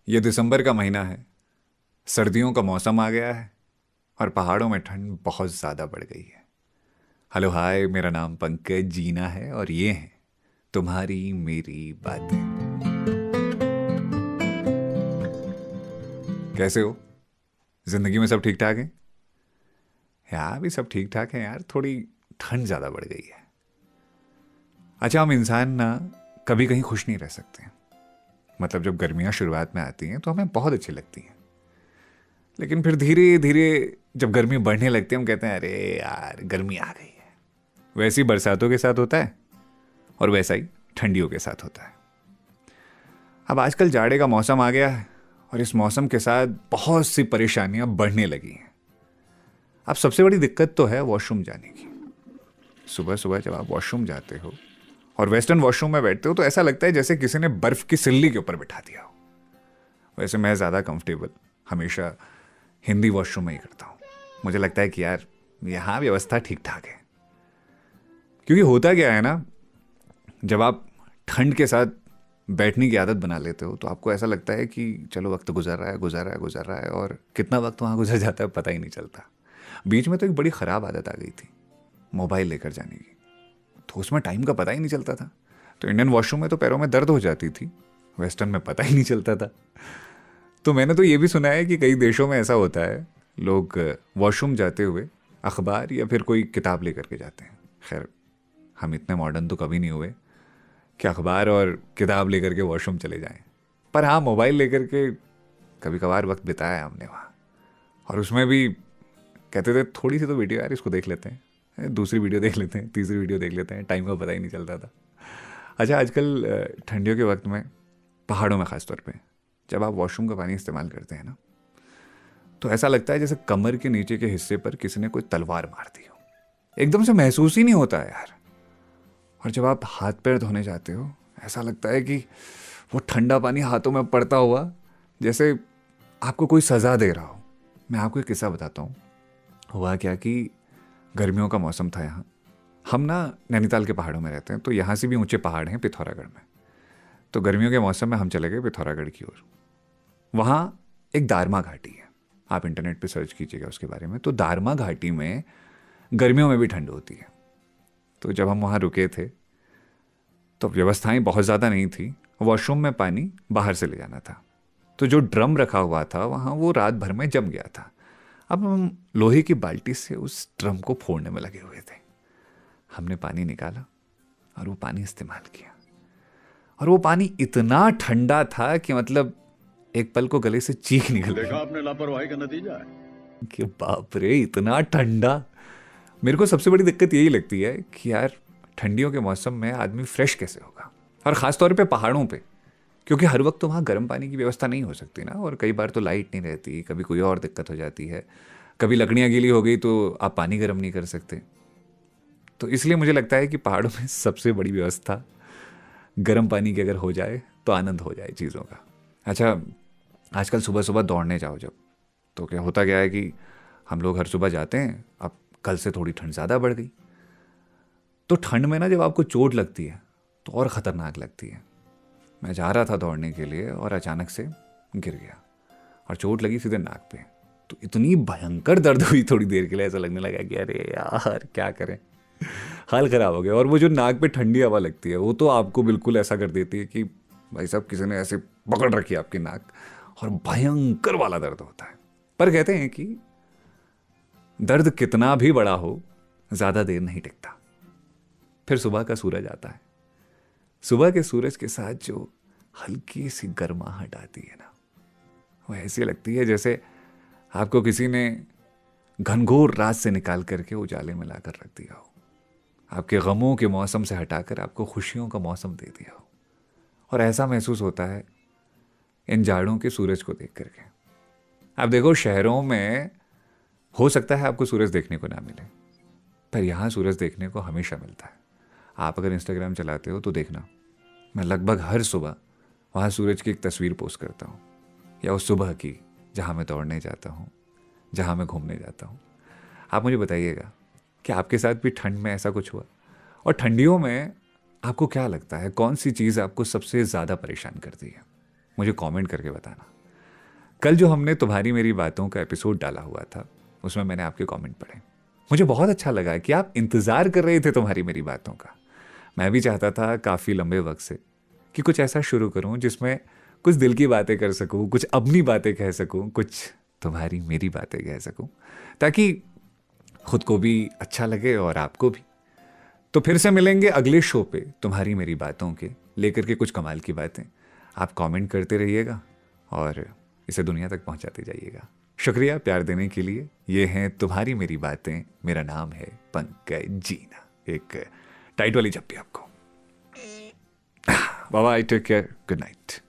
ये दिसंबर का महीना है। सर्दियों का मौसम आ गया है और पहाड़ों में ठंड बहुत ज़्यादा बढ़ गई है। हेलो हाय, मेरा नाम पंकज जीना है और ये है तुम्हारी मेरी बातें। कैसे हो? जिंदगी में सब ठीक ठाक है? यहाँ भी सब ठीक ठाक है यार, थोड़ी ठंड ज़्यादा बढ़ गई है। अच्छा, हम इंसान ना कभी कहीं खुश नहीं रह सकते। मतलब जब गर्मियाँ शुरुआत में आती हैं तो हमें बहुत अच्छी लगती हैं, लेकिन फिर धीरे धीरे जब गर्मी बढ़ने लगती है हम कहते हैं अरे यार गर्मी आ गई है। वैसे ही बरसातों के साथ होता है और वैसा ही ठंडियों के साथ होता है। अब आजकल जाड़े का मौसम आ गया है और इस मौसम के साथ बहुत सी परेशानियां बढ़ने लगी हैं। अब सबसे बड़ी दिक्कत तो है वॉशरूम जाने की। सुबह सुबह जब आप वॉशरूम जाते हो और वेस्टर्न वॉशरूम में बैठते हो तो ऐसा लगता है जैसे किसी ने बर्फ की सिल्ली के ऊपर बिठा दिया हो। वैसे मैं ज़्यादा कंफर्टेबल हमेशा हिंदी वॉशरूम में ही करता हूँ। मुझे लगता है कि यार यहाँ व्यवस्था ठीक ठाक है। क्योंकि होता क्या है ना, जब आप ठंड के साथ बैठने की आदत बना लेते हो तो आपको ऐसा लगता है कि चलो वक्त गुजर रहा है गुजर रहा है गुजर रहा है, और कितना वक्त वहाँ गुजर जाता है पता ही नहीं चलता। बीच में तो एक बड़ी ख़राब आदत आ गई थी, मोबाइल लेकर जाने की। तो उसमें टाइम का पता ही नहीं चलता था। तो इंडियन वॉशरूम में तो पैरों में दर्द हो जाती थी, वेस्टर्न में पता ही नहीं चलता था। तो मैंने तो ये भी सुना है कि कई देशों में ऐसा होता है, लोग वॉशरूम जाते हुए अखबार या फिर कोई किताब लेकर के जाते हैं। खैर, हम इतने मॉडर्न तो कभी नहीं हुए कि अखबार और किताब लेकर के वॉशरूम चले जाएं। पर हाँ, मोबाइल लेकर के कभी कभार वक्त बिताया है हमने वहाँ। और उसमें भी कहते थे थोड़ी सी तो वीडियो यार इसको देख लेते हैं, दूसरी वीडियो देख लेते हैं, तीसरी वीडियो देख लेते हैं, टाइम का पता ही नहीं चलता था। अच्छा, आजकल ठंडियों के वक्त में पहाड़ों में ख़ास तौर पे जब आप वॉशरूम का पानी इस्तेमाल करते हैं ना, तो ऐसा लगता है जैसे कमर के नीचे के हिस्से पर किसी ने कोई तलवार मार दी हो। एकदम से महसूस ही नहीं होता है यार। और जब आप हाथ पैर धोने जाते हो ऐसा लगता है कि वो ठंडा पानी हाथों में पड़ता हुआ जैसे आपको कोई सज़ा दे रहा हो। मैं आपको एक किस्सा बताता हूँ। हुआ क्या कि गर्मियों का मौसम था यहाँ। हम ना नैनीताल के पहाड़ों में रहते हैं, तो यहाँ से भी ऊंचे पहाड़ हैं पिथौरागढ़ में। तो गर्मियों के मौसम में हम चले गए पिथौरागढ़ की ओर। वहाँ एक दारमा घाटी है, आप इंटरनेट पे सर्च कीजिएगा उसके बारे में। तो दारमा घाटी में गर्मियों में भी ठंड होती है। तो जब हम वहाँ रुके थे तो व्यवस्थाएं बहुत ज़्यादा नहीं थी। वॉशरूम में पानी बाहर से ले जाना था। तो जो ड्रम रखा हुआ था वहाँ, वो रात भर में जम गया था। अब हम लोहे की बाल्टी से उस ड्रम को फोड़ने में लगे हुए थे। हमने पानी निकाला और वो पानी इस्तेमाल किया। और वो पानी इतना ठंडा था कि मतलब एक पल को गले से चीख निकल देखा गई आपने लापरवाही का नतीजा है। कि बाप रे इतना ठंडा। मेरे को सबसे बड़ी दिक्कत यही लगती है कि यार ठंडियों के मौसम में आदमी फ्रेश कैसे होगा, और ख़ास तौर पे पहाड़ों पे। क्योंकि हर वक्त तो वहाँ गर्म पानी की व्यवस्था नहीं हो सकती ना, और कई बार तो लाइट नहीं रहती, कभी कोई और दिक्कत हो जाती है, कभी लकड़ियाँ गीली हो गई तो आप पानी गर्म नहीं कर सकते। तो इसलिए मुझे लगता है कि पहाड़ों में सबसे बड़ी व्यवस्था गर्म पानी की अगर हो जाए तो आनंद हो जाए चीज़ों का। अच्छा, आजकल सुबह सुबह दौड़ने जाओ जब, तो क्या होता क्या है कि हम लोग हर सुबह जाते हैं। अब कल से थोड़ी ठंड ज़्यादा बढ़ गई। तो ठंड में ना जब आपको चोट लगती है तो और ख़तरनाक लगती है। मैं जा रहा था दौड़ने के लिए और अचानक से गिर गया और चोट लगी सीधे नाक पे। तो इतनी भयंकर दर्द हुई, थोड़ी देर के लिए ऐसा लगने लगा कि अरे यार क्या करें, हाल ख़राब हो गया। और वो जो नाक पे ठंडी हवा लगती है वो तो आपको बिल्कुल ऐसा कर देती है कि भाई साहब किसी ने ऐसे पकड़ रखी है आपकी नाक, और भयंकर वाला दर्द होता है। पर कहते हैं कि दर्द कितना भी बड़ा हो ज़्यादा देर नहीं टिकता। फिर सुबह का सूरज आता है। सुबह के सूरज के साथ जो हल्की सी गर्माहट आती है ना, वो ऐसी लगती है जैसे आपको किसी ने घनघोर रात से निकाल करके उजाले में लाकर रख दिया हो, आपके गमों के मौसम से हटाकर आपको खुशियों का मौसम दे दिया हो। और ऐसा महसूस होता है इन जाड़ों के सूरज को देख करके। आप देखो, शहरों में हो सकता है आपको सूरज देखने को ना मिले, पर यहाँ सूरज देखने को हमेशा मिलता है। आप अगर इंस्टाग्राम चलाते हो तो देखना, मैं लगभग हर सुबह वहाँ सूरज की एक तस्वीर पोस्ट करता हूँ, या उस सुबह की जहाँ मैं दौड़ने जाता हूँ, जहाँ मैं घूमने जाता हूँ। आप मुझे बताइएगा कि आपके साथ भी ठंड में ऐसा कुछ हुआ? और ठंडियों में आपको क्या लगता है, कौन सी चीज़ आपको सबसे ज़्यादा परेशान करती है? मुझे कमेंट करके बताना। कल जो हमने तुम्हारी मेरी बातों का एपिसोड डाला हुआ था, उसमें मैंने आपके कमेंट पढ़े। मुझे बहुत अच्छा लगा कि आप इंतज़ार कर रहे थे तुम्हारी मेरी बातों का। मैं भी चाहता था काफ़ी लंबे वक्त से कि कुछ ऐसा शुरू करूं जिसमें कुछ दिल की बातें कर सकूं, कुछ अपनी बातें कह सकूं, कुछ तुम्हारी मेरी बातें कह सकूं, ताकि खुद को भी अच्छा लगे और आपको भी। तो फिर से मिलेंगे अगले शो पे तुम्हारी मेरी बातों के लेकर के कुछ कमाल की बातें। आप कमेंट करते रहिएगा और इसे दुनिया तक पहुंचाते जाइएगा। शुक्रिया प्यार देने के लिए। ये हैं तुम्हारी मेरी बातें। मेरा नाम है पंकज जीना। एक टाइट वाली जप्पी आपको। Bye bye, take care, good night.